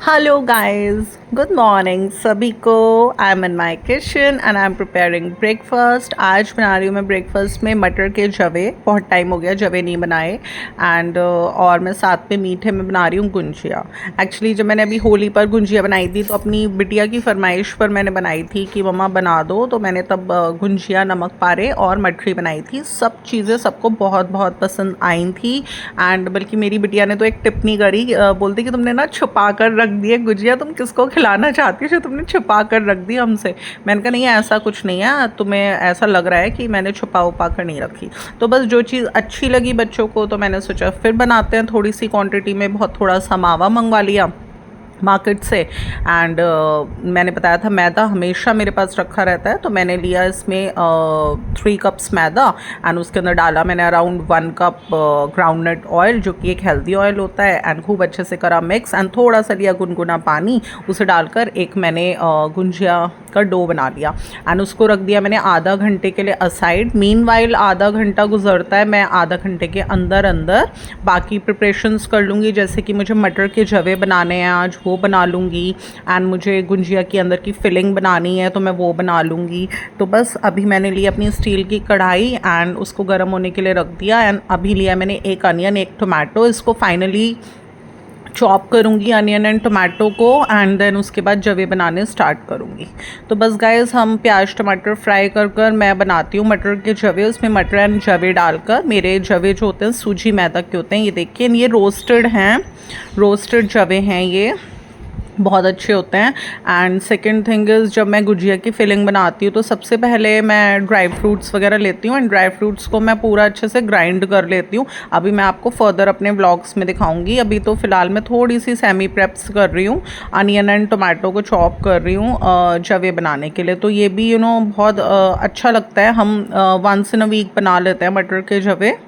Hello guys, good morning सभी को। I am in my kitchen and I am preparing breakfast. आज बना रही हूँ मैं ब्रेकफास्ट में मटर के जवे। बहुत टाइम हो गया जवे नहीं बनाए। एंड और मैं साथ में मीठे में बना रही हूँ गुंजिया। एक्चुअली जब मैंने अभी होली पर गुंजिया बनाई थी तो अपनी बिटिया की फरमाइश पर मैंने बनाई थी कि मम्मा बना दो, तो मैंने तब गुंजिया, नमक पारे और मठरी बनाई थी। सब चीज़ें सबको बहुत बहुत पसंद आई थी। एंड बल्कि मेरी बिटिया ने तो एक टिप्पणी करी, बोलती कि तुमने ना छुपा कर रख दिए गुजिया, तुम किसको खिलाना चाहती हो जो तुमने छुपा कर रख दी हमसे। मैंने कहा नहीं, ऐसा कुछ नहीं है, तुम्हें ऐसा लग रहा है कि मैंने छुपा उपा कर नहीं रखी। तो बस जो चीज़ अच्छी लगी बच्चों को तो मैंने सोचा फिर बनाते हैं। थोड़ी सी क्वांटिटी में बहुत थोड़ा सा मावा मंगवा लिया मार्केट से। एंड मैंने बताया था मैदा हमेशा मेरे पास रखा रहता है, तो मैंने लिया इसमें 3 कप्स मैदा। एंड उसके अंदर डाला मैंने अराउंड 1 कप ग्राउंडनट ऑयल, जो कि एक हेल्दी ऑयल होता है। एंड खूब अच्छे से करा मिक्स। एंड थोड़ा सा लिया गुनगुना पानी, उसे डालकर एक मैंने गुंजिया का डो बना लिया। एंड उसको रख दिया मैंने आधा घंटे के लिए असाइड। मीनवाइल आधा घंटा गुजरता है, मैं आधा घंटे के अंदर अंदर बाकी प्रिपरेशंस कर लूँगी। जैसे कि मुझे मटर के जवे बनाने हैं आज, वो बना लूँगी। एंड मुझे गुंजिया के अंदर की फिलिंग बनानी है तो मैं वो बना लूँगी। तो बस अभी मैंने ली अपनी स्टील की कढ़ाई एंड उसको गर्म होने के लिए रख दिया। एंड अभी लिया मैंने एक अनियन, एक टोमेटो। इसको फाइनली चॉप करूँगी अनियन एंड टोमेटो को। एंड देन उसके बाद जवे बनाने स्टार्ट करूँगी। तो बस गाइस, हम प्याज टमाटर फ्राई कर कर मैं बनाती हूँ मटर के जवे। उसमें मटर एंड जवे डालकर, मेरे जवे जो होते हैं सूजी मैदा के होते हैं, ये देखिए ये रोस्टेड हैं, रोस्टेड जवे हैं, ये बहुत अच्छे होते हैं। एंड सेकंड थिंग इज़, जब मैं गुजिया की फिलिंग बनाती हूँ तो सबसे पहले मैं ड्राई फ्रूट्स वगैरह लेती हूँ। एंड ड्राई फ्रूट्स को मैं पूरा अच्छे से ग्राइंड कर लेती हूँ। अभी मैं आपको फर्दर अपने व्लॉग्स में दिखाऊंगी। अभी तो फ़िलहाल मैं थोड़ी सी सेमी प्रेप्स कर रही हूँ, अनियन एंड टोमेटो को चॉप कर रही हूँ जवे बनाने के लिए। तो ये भी बहुत अच्छा लगता है। हम वंस इन अ वीक बना लेते हैं मटर के जवे।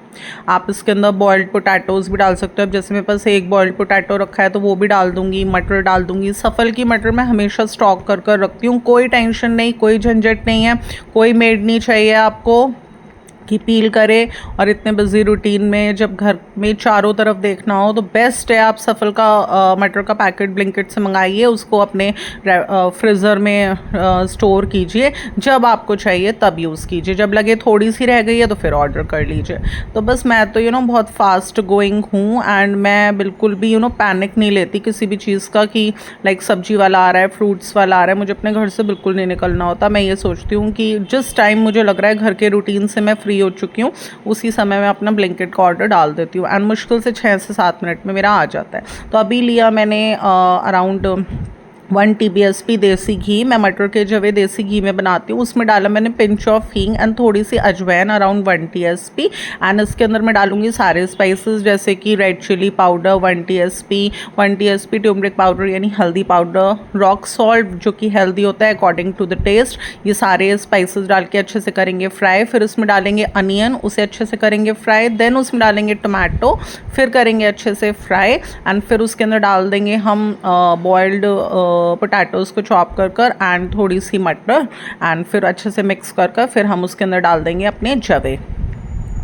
आप इसके अंदर बॉइल्ड पोटैटोज़ भी डाल सकते हो। अब जैसे मेरे पास एक बॉइल्ड पोटैटो रखा है तो वो भी डाल दूंगी, मटर डाल दूंगी। सफल की मटर मैं हमेशा स्टॉक कर कर रखती हूँ। कोई टेंशन नहीं, कोई झंझट नहीं है, कोई मेड नहीं चाहिए आपको कि पील करे। और इतने बिजी रूटीन में जब घर में चारों तरफ देखना हो तो बेस्ट है आप सफल का मटर का पैकेट ब्लिंकिट से मंगाइए, उसको अपने फ्रीज़र में स्टोर कीजिए। जब आपको चाहिए तब यूज़ कीजिए, जब लगे थोड़ी सी रह गई है तो फिर ऑर्डर कर लीजिए। तो बस मैं तो बहुत फास्ट गोइंग हूँ। एंड मैं बिल्कुल भी पैनिक नहीं लेती किसी भी चीज़ का कि लाइक सब्जी वाला आ रहा है, फ्रूट्स वाला आ रहा है। मुझे अपने घर से बिल्कुल नहीं निकलना होता। मैं ये सोचती हूँ कि जिस टाइम मुझे लग रहा है घर के रूटीन से मैं फ्री हो चुकी हूँ, उसी समय मैं अपना ब्लिंकिट का ऑर्डर डाल देती हूँ। एंड मुश्किल से 6 से 7 मिनट में मेरा आ जाता है। तो अभी लिया मैंने अराउंड 1 TBSP देसी घी। मैं मटर के जवे देसी घी में बनाती हूँ। उसमें डाला मैंने पिंच ऑफ हींग एंड थोड़ी सी अजवैन, अराउंड 1 TSP। एंड इसके अंदर मैं डालूंगी सारे स्पाइसेस, जैसे कि red chili powder 1 TSP turmeric powder यानी हल्दी पाउडर, रॉक सॉल्ट जो कि हेल्दी होता है अकॉर्डिंग टू द टेस्ट। ये सारे स्पाइसेस डाल के अच्छे से करेंगे फ्राई। फिर उसमें डालेंगे अनियन, उसे अच्छे से करेंगे फ्राई। देन उसमें डालेंगे टमाटो, फिर करेंगे अच्छे से फ्राई। एंड फिर उसके अंदर डाल देंगे हम बॉइल्ड पोटैटोज़ को चॉप कर कर एंड थोड़ी सी मटर। एंड फिर अच्छे से मिक्स कर कर फिर हम उसके अंदर डाल देंगे अपने जवे।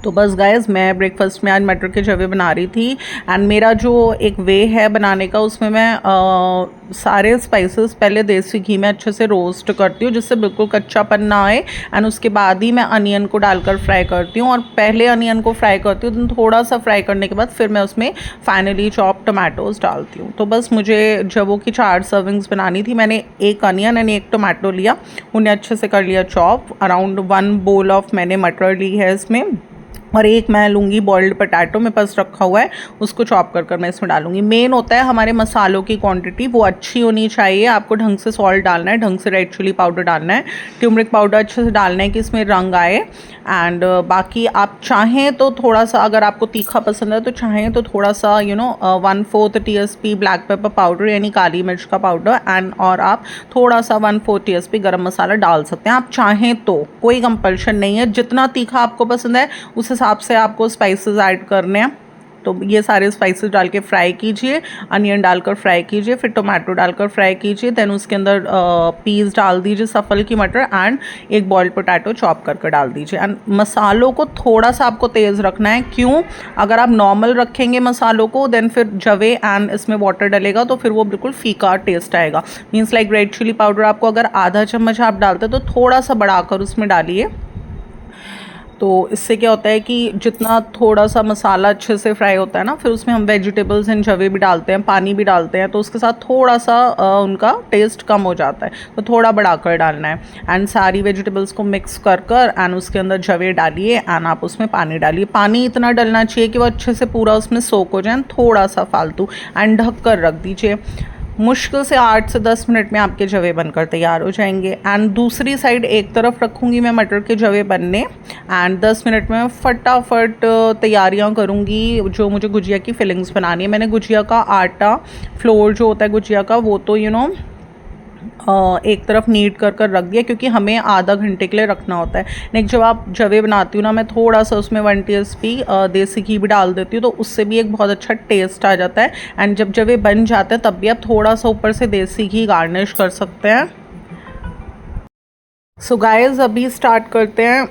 तो बस गाइस, मैं ब्रेकफास्ट में आज मटर के जवे बना रही थी। एंड मेरा जो एक वे है बनाने का, उसमें मैं सारे स्पाइसेस पहले देसी घी में अच्छे से रोस्ट करती हूँ जिससे बिल्कुल कच्चापन ना आए। एंड उसके बाद ही मैं अनियन को डालकर फ्राई करती हूँ। और पहले अनियन को फ्राई करती हूँ, तो थोड़ा सा फ्राई करने के बाद फिर मैं उसमें फाइनली चॉप टमाटोज़ डालती हूँ। तो बस मुझे जवों की 4 सर्विंग्स बनानी थी। मैंने एक अनियन एंड एक टमाटो लिया, उन्हें अच्छे से कर लिया चॉप। अराउंड 1 बोल ऑफ मैंने मटर ली है इसमें। और एक मैं लूँगी बॉइल्ड पोटैटो, मेरे पास रखा हुआ है, उसको चॉप कर कर मैं इसमें डालूंगी। मेन होता है हमारे मसालों की क्वांटिटी, वो अच्छी होनी चाहिए। आपको ढंग से सॉल्ट डालना है, ढंग से रेड चिली पाउडर डालना है, ट्यूमरिक पाउडर अच्छे से डालना है कि इसमें रंग आए। एंड बाकी आप चाहें तो थोड़ा सा, अगर आपको तीखा पसंद है तो चाहें तो थोड़ा सा 1/4 TSP ब्लैक पेपर पाउडर यानी काली मिर्च का पाउडर। एंड और आप थोड़ा सा 1/4 TSP गरम मसाला डाल सकते हैं, आप चाहें तो। कोई कंपल्शन नहीं है, जितना तीखा आपको पसंद है उस हिसाब से आपको स्पाइसेस ऐड करने हैं। तो ये सारे स्पाइसेस डाल के फ्राई कीजिए, अनियन डालकर फ्राई कीजिए, फिर टोमेटो डालकर फ्राई कीजिए, देन उसके अंदर पीस डाल दीजिए सफल की मटर, एंड एक बॉइल्ड पोटैटो चॉप करके डाल दीजिए। एंड मसालों को थोड़ा सा आपको तेज़ रखना है, क्यों? अगर आप नॉर्मल रखेंगे मसालों को देन फिर जवे एंड इसमें वाटर डलेगा तो फिर वो बिल्कुल फीका टेस्ट आएगा। Means like red chili powder आपको अगर आधा चम्मच आप डालते हैं तो थोड़ा सा बढ़ाकर उसमें डालिए। तो इससे क्या होता है कि जितना थोड़ा सा मसाला अच्छे से फ्राई होता है ना, फिर उसमें हम वेजिटेबल्स एंड जवे भी डालते हैं, पानी भी डालते हैं, तो उसके साथ थोड़ा सा उनका टेस्ट कम हो जाता है, तो थोड़ा बढ़ाकर डालना है। एंड सारी वेजिटेबल्स को मिक्स कर कर एंड उसके अंदर जवे डालिए एंड आप उसमें पानी डालिए। पानी इतना डलना चाहिए कि वो अच्छे से पूरा उसमें सोक हो जाए, थोड़ा सा फालतू, एंड ढक कर रख दीजिए। मुश्किल से 8 से 10 मिनट में आपके जवे बनकर तैयार हो जाएंगे। एंड दूसरी साइड एक तरफ रखूँगी मैं मटर के जवे बनने, एंड 10 मिनट में फटाफट तैयारियां करूँगी जो मुझे गुजिया की फिलिंग्स बनानी है। मैंने गुजिया का आटा, फ्लोर जो होता है गुजिया का, वो तो एक तरफ नीट कर कर रख दिया, क्योंकि हमें आधा घंटे के लिए रखना होता है। नेक्स्ट जब आप जवे बनाती हूँ ना, मैं थोड़ा सा उसमें 1 टीस्पून देसी घी भी डाल देती हूँ, तो उससे भी एक बहुत अच्छा टेस्ट आ जाता है। एंड जब जवे बन जाते हैं तब भी आप थोड़ा सा ऊपर से देसी घी गार्निश कर सकते हैं। सो गाइस अभी स्टार्ट करते हैं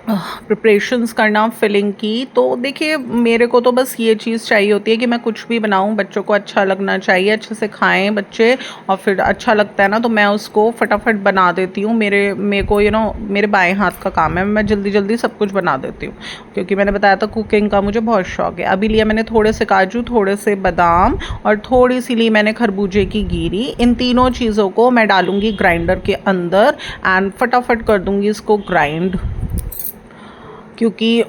प्रिपरेशंस करना फिलिंग की। तो देखिए मेरे को तो बस ये चीज़ चाहिए होती है कि मैं कुछ भी बनाऊं बच्चों को अच्छा लगना चाहिए, अच्छे से खाएं बच्चे, और फिर अच्छा लगता है ना तो मैं उसको फटाफट बना देती हूँ। मेरे को मेरे बाएं हाथ का काम है, मैं जल्दी जल्दी सब कुछ बना देती हूँ, क्योंकि मैंने बताया था कुकिंग का मुझे बहुत शौक है। अभी लिया मैंने थोड़े से काजू, थोड़े से बादाम और थोड़ी सी ली मैंने खरबूजे की गिरी। इन तीनों चीज़ों को मैं डालूँगी ग्राइंडर के अंदर एंड फटाफट कर दूँगी इसको ग्राइंड। क्योंकि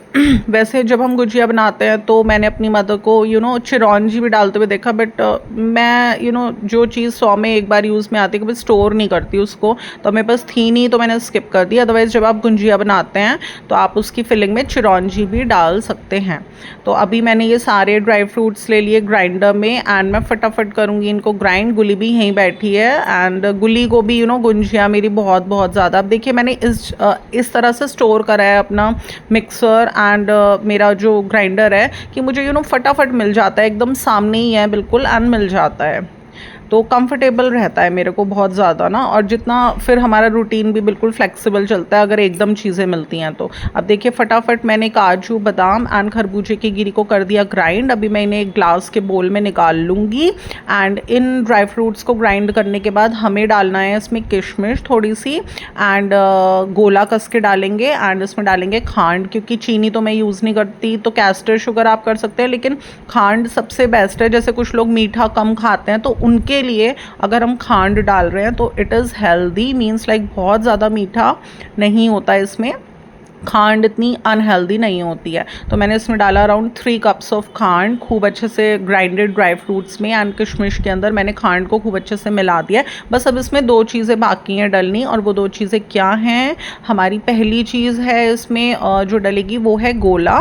वैसे जब हम गुजिया बनाते हैं तो मैंने अपनी मदर को चिरौंजी भी डालते हुए देखा, बट मैं जो चीज़ 100 में एक बार यूज़ में आती है, कभी स्टोर नहीं करती उसको, तो मेरे पास थी नहीं तो मैंने स्किप कर दी। अदरवाइज़ जब आप गुजिया बनाते हैं तो आप उसकी फिलिंग में चिरौंजी भी डाल सकते हैं। तो अभी मैंने ये सारे ड्राई फ्रूट्स ले लिए ग्राइंडर में एंड मैं फटाफट करूँगी इनको ग्राइंड। गुली भी यहीं बैठी है एंड गुली को भी गुंजिया मेरी बहुत बहुत ज़्यादा, अब देखिए मैंने इस तरह से स्टोर करा है अपना मिक्सर एंड मेरा जो ग्राइंडर है कि मुझे फटाफट मिल जाता है, एकदम सामने ही है बिल्कुल, एंड मिल जाता है, तो कंफर्टेबल रहता है मेरे को बहुत ज़्यादा ना। और जितना फिर हमारा रूटीन भी बिल्कुल फ्लेक्सिबल चलता है अगर एकदम चीज़ें मिलती हैं तो। अब देखिए फटाफट मैंने काजू, बादाम एंड खरबूजे की गिरी को कर दिया ग्राइंड। अभी मैं इन्हें एक ग्लास के बोल में निकाल लूँगी। एंड इन ड्राई फ्रूट्स को ग्राइंड करने के बाद हमें डालना है इसमें किशमिश थोड़ी सी, एंड गोला कस के डालेंगे, एंड इसमें डालेंगे खांड, क्योंकि चीनी तो मैं यूज़ नहीं करती, तो कैस्टर शुगर आप कर सकते हैं, लेकिन खांड सबसे बेस्ट है। जैसे कुछ लोग मीठा कम खाते हैं तो उनके लिए अगर हम खांड डाल रहे हैं तो it is healthy, means like बहुत ज़्यादा मीठा नहीं होता है इसमें, खांड इतनी अनहेल्दी नहीं होती है। तो मैंने इसमें डाला अराउंड 3 कप्स ऑफ खांड, खूब अच्छे से ग्राइंडेड ड्राई फ्रूट्स में एंड किशमिश के अंदर मैंने खांड को खूब अच्छे से मिला दिया है। बस अब इसमें 2 चीज़ें बाकी हैं डलनी, और वो 2 चीज़ें क्या हैं? हमारी पहली चीज़ है इसमें जो डलेगी वो है गोला।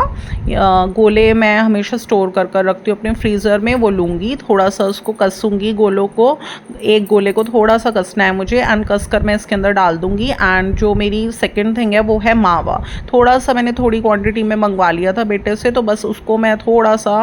गोले मैं हमेशा स्टोर कर कर रखती हूँ अपने फ्रीज़र में, वो लूँगी, थोड़ा सा उसको कसूँगी गोलों को, एक गोले को थोड़ा सा कसना है मुझे, एंड कस कर मैं इसके अंदर डाल दूँगी। एंड जो मेरी सेकेंड थिंग है वो है मावा। थोड़ा सा मैंने थोड़ी क्वांटिटी में मंगवा लिया था बेटे से, तो बस उसको मैं थोड़ा सा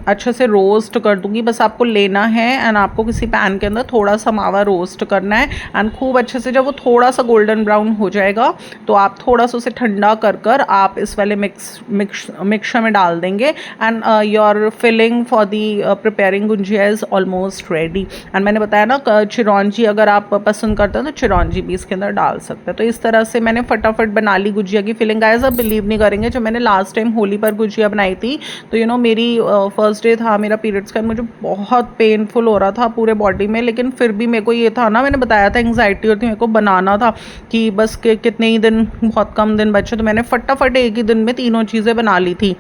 अच्छे से रोस्ट कर दूंगी। बस आपको लेना है एंड आपको किसी पैन के अंदर थोड़ा सा मावा रोस्ट करना है, एंड खूब अच्छे से जब वो थोड़ा सा गोल्डन ब्राउन हो जाएगा तो आप थोड़ा सा उसे ठंडा कर कर आप इस वाले मिक्सचर में डाल देंगे। And your filling for the preparing gujiya is almost ready. And मैंने बताया ना चिरौंजी अगर आप पसंद करते हैं तो चिरौंजी भी इसके अंदर डाल सकते हैं। तो इस तरह से मैंने फटाफट बना ली गुजिया की फिलिंग। गाइस आप बिलीव नहीं करेंगे, जब मैंने लास्ट टाइम होली पर गुजिया बनाई थी तो मेरी फर्स्ट डे था मेरा पीरियड्स का, मुझे बहुत पेनफुल हो रहा था पूरे बॉडी में, लेकिन फिर भी मेरे को ये था ना, मैंने बताया था एंग्जाइटी होती मेरे को, बनाना था कि बस कितने ही दिन, बहुत कम दिन बचे, तो मैंने फटाफट एक ही दिन में तीनों चीज़ें बना ली थी।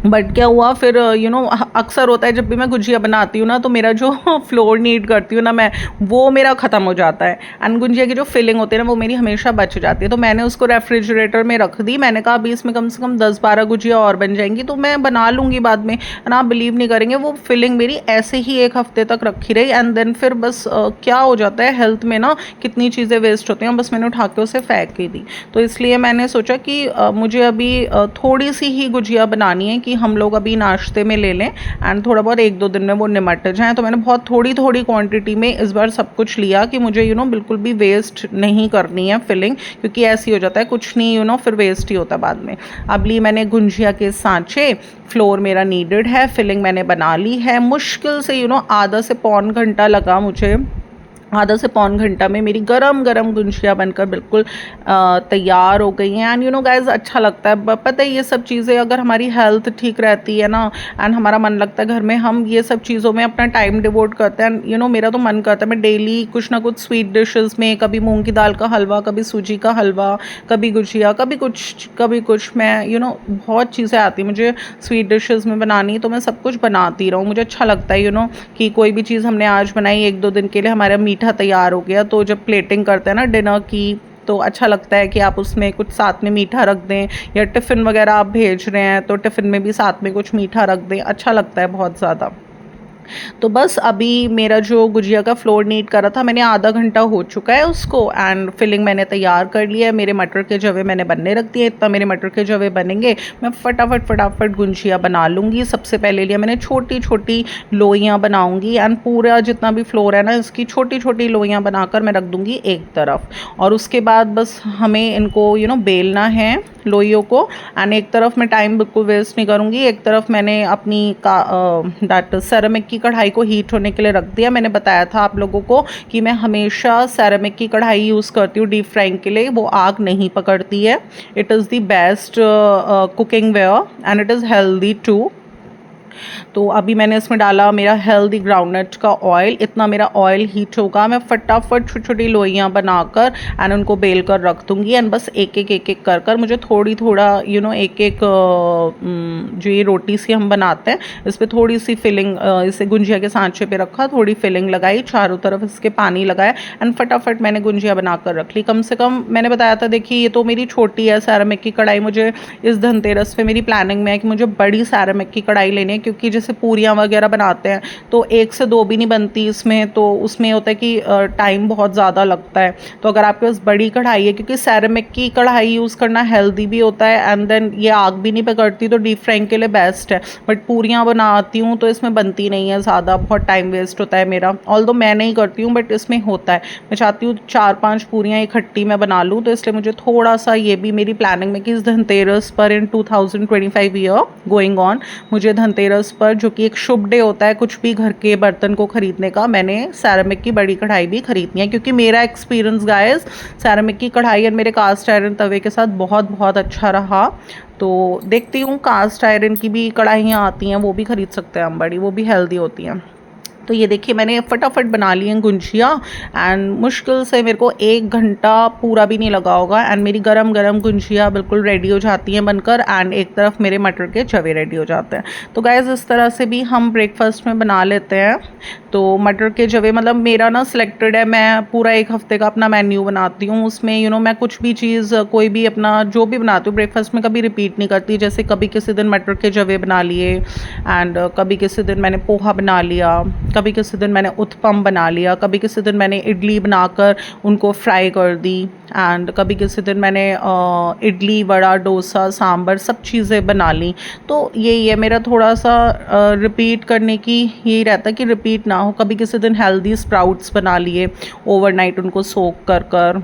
बट क्या हुआ फिर अक्सर होता है जब भी मैं गुजिया बनाती हूँ ना, तो मेरा जो फ्लोर नीड करती हूँ ना मैं, वो मेरा ख़त्म हो जाता है। एंड गुजिया की जो फिलिंग होती है ना, वो मेरी हमेशा बच जाती है। तो मैंने उसको रेफ्रिजरेटर में रख दी। मैंने कहा अभी इसमें कम से कम 10-12 गुजिया और बन जाएंगी, तो मैं बना लूँगी बाद में। एंड आप बिलीव नहीं करेंगे, वो फिलिंग मेरी ऐसे ही 1 हफ्ते तक रखी रही। एंड देन फिर बस क्या हो जाता है हेल्थ में ना, कितनी चीज़ें वेस्ट होती हैं, बस मैंने उठा के उसे फेंक ही दी। तो इसलिए मैंने सोचा कि मुझे अभी थोड़ी सी ही गुजिया बनानी है कि हम लोग अभी नाश्ते में ले लें, एंड थोड़ा बहुत 1-2 दिन में वो निमट जाएँ। तो मैंने बहुत थोड़ी थोड़ी क्वांटिटी में इस बार सब कुछ लिया कि मुझे बिल्कुल भी वेस्ट नहीं करनी है फिलिंग, क्योंकि ऐसे ही हो जाता है कुछ नहीं फिर वेस्ट ही होता है बाद में। अब ली मैंने गुंजिया के सांचे, फ्लोर मेरा नीडेड है, फिलिंग मैंने बना ली है। मुश्किल से आधा से पौन घंटा लगा मुझे। आधा से पौन घंटा में मेरी गरम गरम गुंजिया बनकर बिल्कुल तैयार हो गई हैं। एंड गाइस अच्छा लगता है। पता है ये सब चीज़ें अगर हमारी हेल्थ ठीक रहती है ना, एंड हमारा मन लगता है घर में, हम ये सब चीज़ों में अपना टाइम डिवोट करते हैं। मेरा तो मन करता है मैं डेली कुछ ना कुछ स्वीट डिशेस में, कभी मूंग की दाल का हलवा, कभी सूजी का हलवा, कभी गुजिया, कभी कुछ मैं बहुत चीज़ें आती मुझे स्वीट डिशेस में बनानी, तो मैं सब कुछ बनाती रहूँ। मुझे अच्छा लगता है कि कोई भी चीज़ हमने आज बनाई 1-2 दिन के लिए, हमारा मीठा तैयार हो गया, तो जब प्लेटिंग करते हैं ना डिनर की, तो अच्छा लगता है कि आप उसमें कुछ साथ में मीठा रख दें, या टिफ़िन वगैरह आप भेज रहे हैं तो टिफ़िन में भी साथ में कुछ मीठा रख दें, अच्छा लगता है बहुत ज़्यादा। तो बस अभी मेरा जो गुजिया का फ्लोर नीट करा था, मैंने आधा घंटा हो चुका है उसको, एंड फिलिंग मैंने तैयार कर लिया है। मेरे मटर के जवे मैंने बनने रख दिए। इतना मेरे मटर के जवे बनेंगे, मैं फटाफट गुंजिया बना लूँगी। सबसे पहले लिया मैंने छोटी छोटी लोइयाँ बनाऊँगी, एंड पूरा जितना भी फ्लोर है ना, इसकी छोटी छोटी लोइयाँ बनाकर मैं रख दूँगी एक तरफ। और उसके बाद बस हमें इनको बेलना है लोइयों को। एंड एक तरफ मैं टाइम बिल्कुल वेस्ट नहीं करूँगी, एक तरफ मैंने अपनी सेरेमिक की कढ़ाई को हीट होने के लिए रख दिया। मैंने बताया था आप लोगों को कि मैं हमेशा सेरेमिक की कढ़ाई यूज़ करती हूँ डीप फ्राइंग के लिए, वो आग नहीं पकड़ती है। It is the best cooking ware and it is healthy too. तो अभी मैंने इसमें डाला मेरा हेल्दी ग्राउंडनट का ऑयल। इतना मेरा ऑयल हीट होगा, मैं फटाफट छोटी छोटी लोइयाँ बनाकर एंड उनको बेल कर रख दूँगी। एंड बस एक एक कर मुझे थोड़ा एक एक जो ये रोटी सी हम बनाते हैं, इस पर थोड़ी सी फिलिंग, इसे गुंजिया के सांचे पे रखा, थोड़ी फिलिंग लगाई, चारों तरफ इसके पानी लगाया, एंड फटाफट मैंने गुंजिया बनाकर रख ली। कम से कम मैंने बताया था, देखिए ये तो मेरी छोटी है सेरेमिक की कढ़ाई, मुझे इस धनतेरस पे मेरी प्लानिंग में है कि मुझे बड़ी सेरेमिक की कढ़ाई लेनी है, क्योंकि जैसे पूरियाँ वगैरह बनाते हैं तो 1 से 2 भी नहीं बनती इसमें, तो उसमें होता है कि टाइम बहुत ज़्यादा लगता है। तो अगर आपके पास बड़ी कढ़ाई है, क्योंकि सेरेमिक की कढ़ाई यूज़ करना हेल्दी भी होता है, एंड देन ये आग भी नहीं पकड़ती, तो डीप फ्राइंग के लिए बेस्ट है। बट पूरियाँ बनाती हूँ तो इसमें बनती नहीं है ज़्यादा, बहुत टाइम वेस्ट होता है मेरा। ऑल्दो मैं नहीं करती हूँ बट इसमें होता है। मैं चाहती हूँ 4-5 पूरियाँ इकट्ठी मैं बना लूँ, तो इसलिए मुझे थोड़ा सा ये भी मेरी प्लानिंग में कि इस धनतेरस पर इन 2025 ईयर गोइंग ऑन, मुझे धनतेरस पर, जो कि एक शुभ डे होता है कुछ भी घर के बर्तन को खरीदने का, मैंने सेरेमिक की बड़ी कढ़ाई भी खरीदनी है। क्योंकि मेरा एक्सपीरियंस गाइस सेरेमिक की कढ़ाई और मेरे कास्ट आयरन तवे के साथ बहुत बहुत अच्छा रहा। तो देखती हूँ, कास्ट आयरन की भी कढ़ाइयाँ आती हैं, वो भी खरीद सकते हैं हम बड़ी, वो भी हेल्दी होती हैं। तो ये देखिए मैंने फटाफट बना ली हैं गुंजिया, एंड मुश्किल से मेरे को 1 घंटा पूरा भी नहीं लगा होगा, एंड मेरी गरम गरम गुंजिया बिल्कुल रेडी हो जाती हैं बनकर, एंड एक तरफ मेरे मटर के जवे रेडी हो जाते हैं। तो गाइस इस तरह से भी हम ब्रेकफास्ट में बना लेते हैं। तो मटर के जवे मतलब मेरा ना सिलेक्टेड है, मैं पूरा 1 हफ्ते का अपना मेन्यू बनाती हूँ। उसमें मैं कुछ भी चीज़, कोई भी अपना जो भी बनाती हूँ ब्रेकफास्ट में, कभी रिपीट नहीं करती। जैसे कभी किसी दिन मटर के जवे बना लिए, एंड कभी किसी दिन मैंने पोहा बना लिया, कभी किसी दिन मैंने उत्पम बना लिया, कभी किसी दिन मैंने इडली बनाकर उनको फ्राई कर दी, एंड कभी किसी दिन मैंने इडली, वड़ा, डोसा, सांभर सब चीज़ें बना ली। तो यही है मेरा, थोड़ा सा रिपीट करने की यही रहता है कि रिपीट ना हो। कभी किसी दिन हेल्दी स्प्राउट्स बना लिए ओवरनाइट उनको सोक कर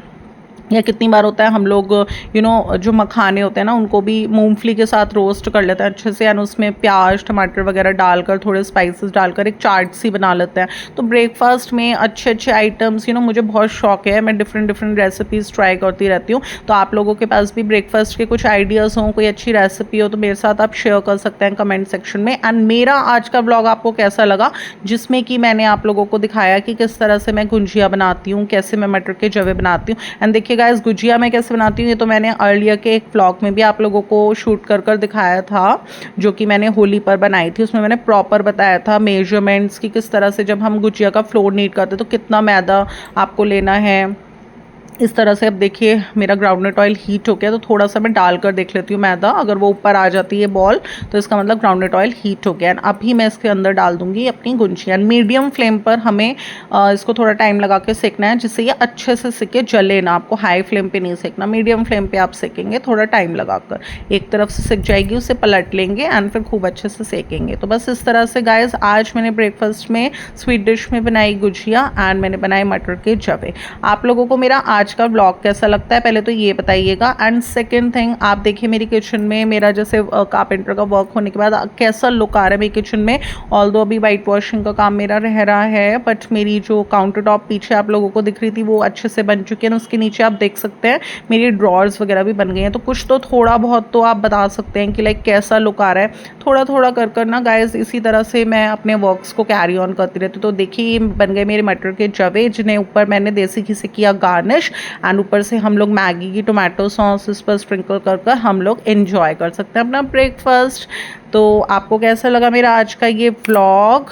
या कितनी बार होता है हम लोग जो मखाने होते हैं ना, उनको भी मूंगफली के साथ रोस्ट कर लेते हैं अच्छे से, एंड उसमें प्याज टमाटर वगैरह डालकर, थोड़े स्पाइसेस डालकर एक चाट सी बना लेते हैं। तो ब्रेकफास्ट में अच्छे अच्छे आइटम्स, मुझे बहुत शौक है, मैं डिफरेंट रेसिपीज़ ट्राई करती रहती हूँ। तो आप लोगों के पास भी ब्रेकफास्ट के कुछ आइडियाज़ हों, कोई अच्छी रेसिपी हो, तो मेरे साथ आप शेयर कर सकते हैं कमेंट सेक्शन में। एंड मेरा आज का ब्लॉग आपको कैसा लगा, जिसमें कि मैंने आप लोगों को दिखाया कि किस तरह से मैं गुंजिया बनाती हूँ, कैसे मैं मटर के जवे बनाती हूँ। एंड देखिए गाइस गुजिया मैं कैसे बनाती हूँ ये तो मैंने अर्लियर के एक व्लॉग में भी आप लोगों को शूट कर दिखाया था, जो कि मैंने होली पर बनाई थी। उसमें मैंने प्रॉपर बताया था मेजरमेंट्स की किस तरह से जब हम गुजिया का फ्लोर नीट करते तो कितना मैदा आपको लेना है। इस तरह से अब देखिए मेरा ग्राउंडनट ऑयल हीट हो गया, तो थोड़ा सा मैं डाल कर देख लेती हूँ मैदा, अगर वो ऊपर आ जाती है बॉल तो इसका मतलब ग्राउंडनट ऑयल हीट हो गया। एंड अभी मैं इसके अंदर डाल दूँगी अपनी गुंजिया। मीडियम फ्लेम पर हमें इसको थोड़ा टाइम लगा के सेकना है, जिससे ये अच्छे से सिके, जले ना। आपको हाई फ्लेम पर नहीं सेकना, मीडियम फ्लेम पर आप सेकेंगे थोड़ा टाइम लगा कर। एक तरफ से सिक जाएगी उसे पलट लेंगे एंड फिर खूब अच्छे से सेकेंगे। तो बस इस तरह से गाइस आज मैंने ब्रेकफास्ट में स्वीट डिश में बनाई गुजिया एंड मैंने बनाए मटर के जवे। आप लोगों को मेरा आज का व्लॉग कैसा लगता है पहले तो ये बताइएगा। एंड सेकंड थिंग, आप देखिए मेरी किचन में मेरा जैसे कारपेंटर का वर्क होने के बाद कैसा लुक आ रहा है मेरी किचन में। ऑल्दो अभी वाइट वॉशिंग का काम मेरा रह रहा है, बट मेरी जो काउंटर टॉप पीछे आप लोगों को दिख रही थी वो अच्छे से बन चुकी है। उसके नीचे आप देख सकते हैं मेरी ड्रॉर्स वगैरह भी बन गई हैं। तो कुछ तो थोड़ा बहुत तो आप बता सकते हैं कि लाइक कैसा लुक आ रहा है। थोड़ा थोड़ा कर ना गाइस इसी तरह से मैं अपने वर्क्स को कैरी ऑन करती रहती हूँ। तो देखिए ये बन गए मेरे मटर के जवे, जिन्हें ऊपर मैंने देसी घी से किया गार्निश एंड ऊपर से हम लोग मैगी की टोमेटो सॉस इस पर स्प्रिंकल कर हम लोग एंजॉय कर सकते हैं अपना ब्रेकफास्ट। तो आपको कैसा लगा मेरा आज का ये व्लॉग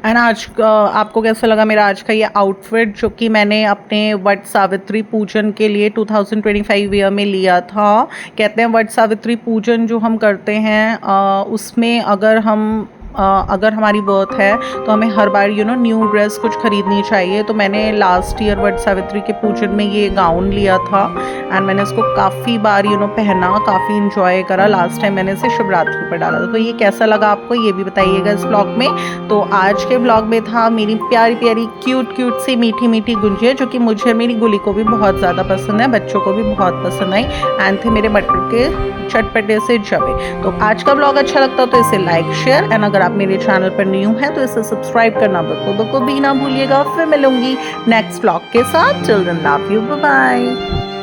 एंड आज आपको कैसा लगा मेरा आज का ये आउटफिट, जो कि मैंने अपने वट सावित्री पूजन के लिए 2025 ईयर में लिया था। कहते हैं वट सावित्री पूजन जो हम करते हैं उसमें अगर हमारी बर्थ है तो हमें हर बार न्यू ड्रेस कुछ खरीदनी चाहिए। तो मैंने लास्ट ईयर वट सावित्री के पूजन में ये गाउन लिया था एंड मैंने इसको काफ़ी बार पहना, काफ़ी इंजॉय करा। लास्ट टाइम मैंने इसे शिवरात्रि पर डाला था। तो ये कैसा लगा आपको ये भी बताइएगा इस ब्लॉग में। तो आज के ब्लॉग में था मेरी प्यारी प्यारी क्यूट सी मीठी मीठी गुंजिया, जो कि मुझे और मेरी गुली को भी बहुत ज़्यादा पसंद है, बच्चों को भी बहुत पसंद आई। एंड थे मेरे मटर के चटपटे से जवे। तो आज का ब्लॉग अच्छा लगता तो इसे लाइक शेयर एंड अगर आप मेरे चैनल पर न्यू हैं तो इसे सब्सक्राइब करना बिल्कुल भी ना भूलिएगा। फिर मिलूंगी नेक्स्ट ब्लॉग के साथ। Children love you, bye bye.